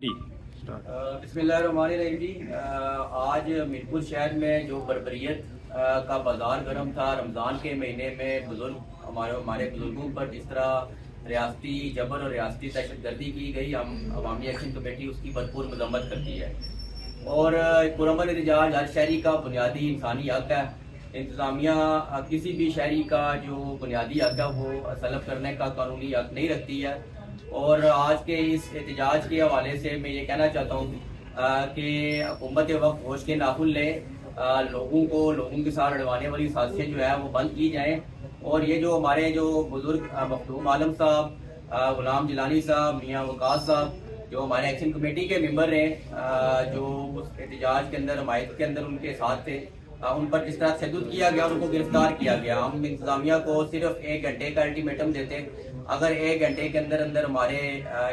جی بسم اللہ الرحمن الرحیم جی آج میرپور شہر میں جو بربریت کا بازار گرم تھا رمضان کے مہینے میں ہمارے بزرگوں پر جس طرح ریاستی جبر اور ریاستی دہشت گردی کی گئی، ہم عوامی ایکشن کمیٹی اس کی بھرپور مذمت کرتی ہے اور پرامن احتجاج ہر شہری کا بنیادی انسانی حق ہے۔ انتظامیہ کسی بھی شہری کا جو بنیادی حق ہے وہ سلب کرنے کا قانونی حق نہیں رکھتی ہے، اور آج کے اس احتجاج کے حوالے سے میں یہ کہنا چاہتا ہوں کہ حکومت وقت ہوش کے ناخن لے، لوگوں کے ساتھ لڑوانے والی سازشیں جو ہے وہ بند کی جائیں، اور یہ جو ہمارے جو بزرگ مخدوم عالم صاحب، غلام جیلانی صاحب، میاں وقاص صاحب جو ہمارے ایکشن کمیٹی کے ممبر ہیں، جو اس احتجاج کے اندر حمایت کے اندر ان کے ساتھ تھے، ان پر جس طرح تشدد کیا گیا اور ان کو گرفتار کیا گیا، ہم انتظامیہ کو صرف 1 گھنٹے کا الٹیمیٹم دیتے۔ اگر 1 گھنٹے کے اندر اندر ہمارے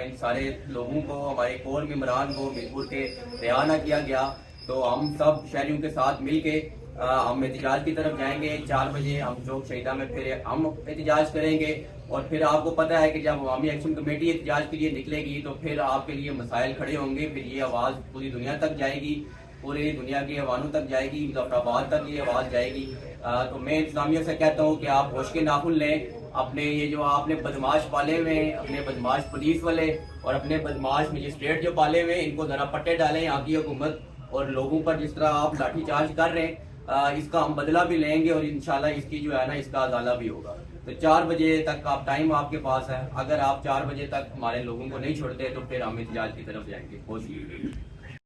ان سارے لوگوں کو، ہمارے کور ممبران کو میرپور کے رہا نہ کیا گیا تو ہم سب شہریوں کے ساتھ مل کے ہم احتجاج کی طرف جائیں گے۔ 4 بجے ہم چوک شہیدہ میں پھر ہم احتجاج کریں گے، اور پھر آپ کو پتہ ہے کہ جب عوامی ایکشن کمیٹی احتجاج کے لیے نکلے گی تو پھر آپ کے لیے مسائل کھڑے ہوں گے، پھر یہ آواز پوری دنیا تک جائے گی، پوری دنیا کے ایوانوں تک جائے گی، مظفر آباد تک یہ آواز جائے گی۔ تو میں انتظامیہ سے کہتا ہوں کہ آپ ہوش کے ناخن لیں، اپنے یہ جو آپ نے بدماش پالے ہوئے ہیں، اپنے بدماش پولیس والے اور اپنے بدماش مجسٹریٹ جو پالے ہوئے ہیں، ان کو ذرا پٹے ڈالیں یہاں کی حکومت، اور لوگوں پر جس طرح آپ لاٹھی چارج کر رہے ہیں اس کا ہم بدلہ بھی لیں گے، اور انشاءاللہ اس کی جو ہے نا اس کا ازالہ بھی ہوگا۔ تو 4 بجے تک آپ ٹائم آپ کے پاس ہے، اگر آپ 4 بجے تک ہمارے لوگوں کو نہیں چھوڑتے تو پھر ہم احتجاج کی طرف جائیں گے۔ بہت شکریہ۔